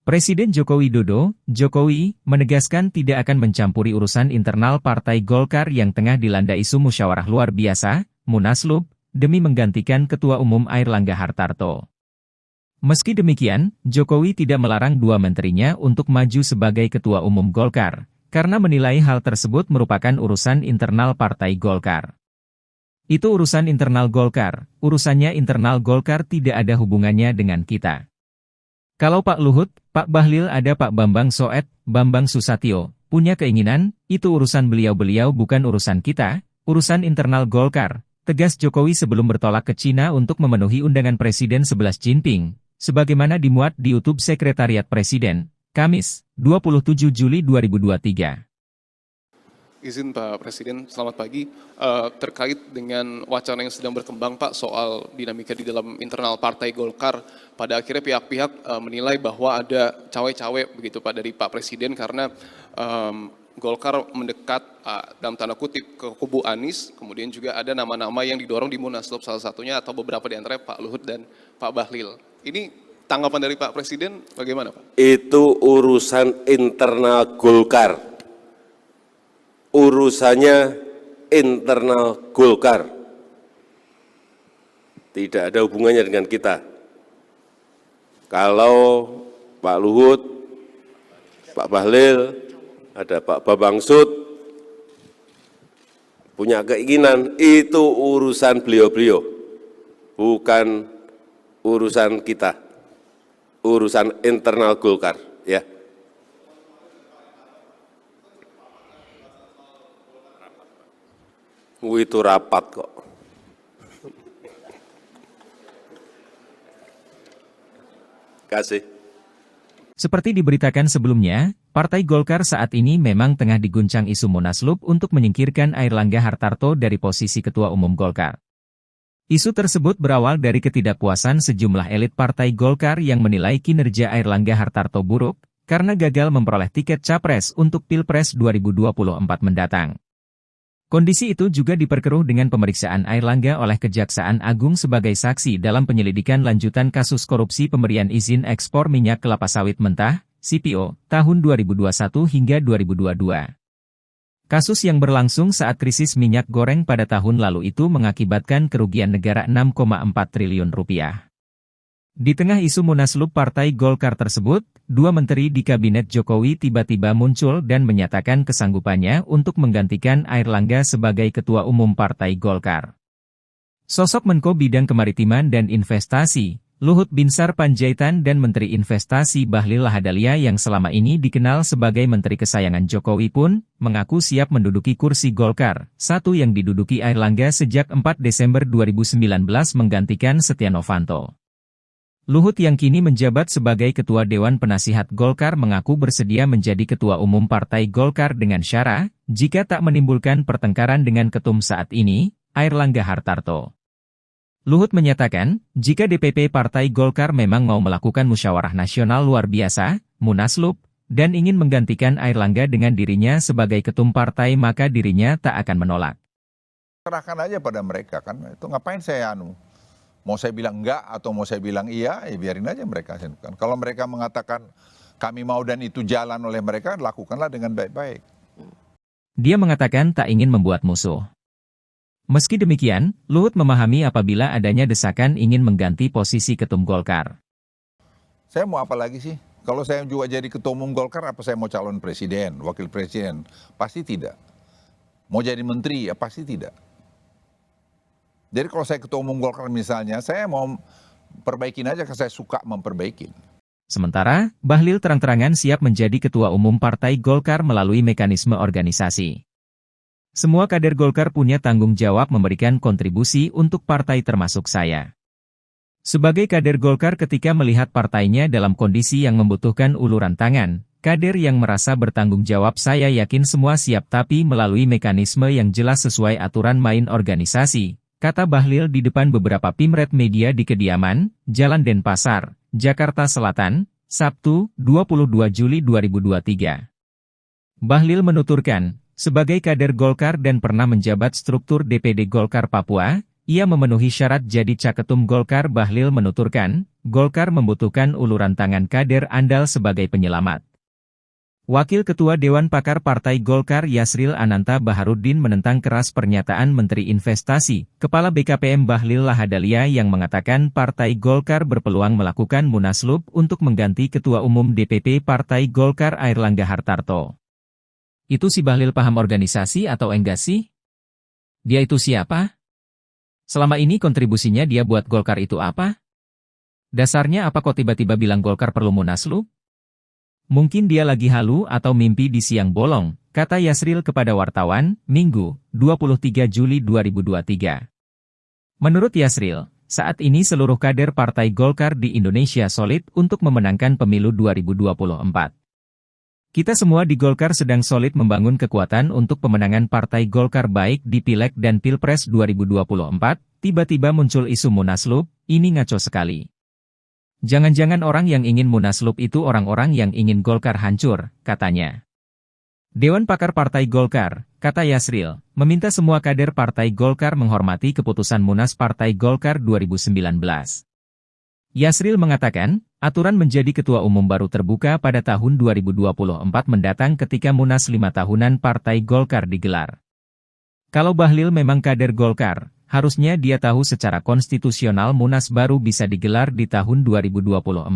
Presiden Joko Widodo, Jokowi, menegaskan tidak akan mencampuri urusan internal Partai Golkar yang tengah dilanda isu musyawarah luar biasa, Munaslup, demi menggantikan Ketua Umum Airlangga Hartarto. Meski demikian, Jokowi tidak melarang dua menterinya untuk maju sebagai Ketua Umum Golkar, karena menilai hal tersebut merupakan urusan internal Partai Golkar. Itu urusan internal Golkar, urusannya internal Golkar tidak ada hubungannya dengan kita. Kalau Pak Luhut, Pak Bahlil ada Pak Bambang Soed, Bambang Susatyo, punya keinginan, itu urusan beliau-beliau bukan urusan kita, urusan internal Golkar, tegas Jokowi sebelum bertolak ke Cina untuk memenuhi undangan Presiden 11 Jinping, sebagaimana dimuat di YouTube Sekretariat Presiden, Kamis, 27 Juli 2023. Izin Pak Presiden, selamat pagi. Terkait dengan wacana yang sedang berkembang Pak soal dinamika di dalam internal Partai Golkar, pada akhirnya pihak-pihak menilai bahwa ada cawe-cawe begitu Pak dari Pak Presiden karena Golkar mendekat dalam tanda kutip ke kubu Anies, kemudian juga ada nama-nama yang didorong di Munaslup salah satunya atau beberapa di antara Pak Luhut dan Pak Bahlil. Ini tanggapan dari Pak Presiden bagaimana Pak? Itu urusan internal Golkar. Urusannya internal Golkar. Tidak ada hubungannya dengan kita. Kalau Pak Luhut, Pak Bahlil, ada Pak Bambang Sud, punya keinginan, itu urusan beliau-beliau. Bukan urusan kita. Urusan internal Golkar. Ya. Itu rapat kok. Kasih. Seperti diberitakan sebelumnya, Partai Golkar saat ini memang tengah diguncang isu Munaslup untuk menyingkirkan Airlangga Hartarto dari posisi Ketua Umum Golkar. Isu tersebut berawal dari ketidakpuasan sejumlah elit Partai Golkar yang menilai kinerja Airlangga Hartarto buruk, karena gagal memperoleh tiket capres untuk Pilpres 2024 mendatang. Kondisi itu juga diperkeruh dengan pemeriksaan Airlangga oleh Kejaksaan Agung sebagai saksi dalam penyelidikan lanjutan kasus korupsi pemberian izin ekspor minyak kelapa sawit mentah, CPO, tahun 2021 hingga 2022. Kasus yang berlangsung saat krisis minyak goreng pada tahun lalu itu mengakibatkan kerugian negara 6,4 triliun rupiah. Di tengah isu Munaslup Partai Golkar tersebut, dua menteri di Kabinet Jokowi tiba-tiba muncul dan menyatakan kesanggupannya untuk menggantikan Airlangga sebagai Ketua Umum Partai Golkar. Sosok Menko Bidang Kemaritiman dan Investasi, Luhut Binsar Panjaitan dan Menteri Investasi Bahlil Lahadalia yang selama ini dikenal sebagai menteri kesayangan Jokowi pun, mengaku siap menduduki kursi Golkar, satu yang diduduki Airlangga sejak 4 Desember 2019 menggantikan Setia Novanto. Luhut yang kini menjabat sebagai Ketua Dewan Penasihat Golkar mengaku bersedia menjadi Ketua Umum Partai Golkar dengan syarat, jika tak menimbulkan pertengkaran dengan ketum saat ini, Airlangga Hartarto. Luhut menyatakan, jika DPP Partai Golkar memang mau melakukan musyawarah nasional luar biasa, Munaslup, dan ingin menggantikan Airlangga dengan dirinya sebagai ketum partai maka dirinya tak akan menolak. Serahkan aja pada mereka kan, itu ngapain saya mau saya bilang enggak atau mau saya bilang iya, ya biarin aja mereka. Kalau mereka mengatakan kami mau dan itu jalan oleh mereka, lakukanlah dengan baik-baik. Dia mengatakan tak ingin membuat musuh. Meski demikian, Luhut memahami apabila adanya desakan ingin mengganti posisi ketum Golkar. Saya mau apa lagi sih? Kalau saya juga jadi ketua umum Golkar, apa saya mau calon presiden, wakil presiden? Pasti tidak. Mau jadi menteri, ya pasti tidak. Jadi kalau saya ketua umum Golkar misalnya, saya mau perbaikin aja karena saya suka memperbaikin. Sementara, Bahlil terang-terangan siap menjadi ketua umum Partai Golkar melalui mekanisme organisasi. Semua kader Golkar punya tanggung jawab memberikan kontribusi untuk partai termasuk saya. Sebagai kader Golkar ketika melihat partainya dalam kondisi yang membutuhkan uluran tangan, kader yang merasa bertanggung jawab saya yakin semua siap tapi melalui mekanisme yang jelas sesuai aturan main organisasi. Kata Bahlil di depan beberapa pimret media di kediaman, Jalan Denpasar, Jakarta Selatan, Sabtu, 22 Juli 2023. Bahlil menuturkan, sebagai kader Golkar dan pernah menjabat struktur DPD Golkar Papua, ia memenuhi syarat jadi Caketum Golkar. Bahlil menuturkan, Golkar membutuhkan uluran tangan kader andal sebagai penyelamat. Wakil Ketua Dewan Pakar Partai Golkar Yasril Ananta Baharudin menentang keras pernyataan Menteri Investasi, Kepala BKPM Bahlil Lahadalia yang mengatakan Partai Golkar berpeluang melakukan munaslup untuk mengganti Ketua Umum DPP Partai Golkar Airlangga Hartarto. Itu si Bahlil paham organisasi atau enggak sih? Dia itu siapa? Selama ini kontribusinya dia buat Golkar itu apa? Dasarnya apa kok tiba-tiba bilang Golkar perlu munaslup? Mungkin dia lagi halu atau mimpi di siang bolong, kata Yasril kepada wartawan, Minggu, 23 Juli 2023. Menurut Yasril, saat ini seluruh kader Partai Golkar di Indonesia solid untuk memenangkan pemilu 2024. Kita semua di Golkar sedang solid membangun kekuatan untuk pemenangan Partai Golkar baik di Pileg dan Pilpres 2024, tiba-tiba muncul isu munaslup, ini ngaco sekali. Jangan-jangan orang yang ingin munaslup itu orang-orang yang ingin Golkar hancur, katanya. Dewan Pakar Partai Golkar, kata Yasril, meminta semua kader Partai Golkar menghormati keputusan Munas Partai Golkar 2019. Yasril mengatakan, aturan menjadi ketua umum baru terbuka pada tahun 2024 mendatang ketika Munas 5 tahunan Partai Golkar digelar. Kalau Bahlil memang kader Golkar, harusnya dia tahu secara konstitusional Munas baru bisa digelar di tahun 2024.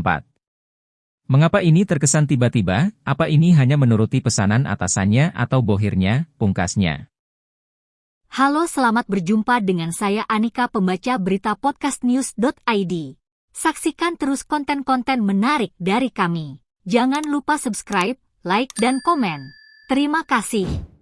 Mengapa ini terkesan tiba-tiba? Apa ini hanya menuruti pesanan atasannya atau bohirnya, pungkasnya? Halo, selamat berjumpa dengan saya Anika, pembaca berita podcastnews.id. Saksikan terus konten-konten menarik dari kami. Jangan lupa subscribe, like, dan komen. Terima kasih.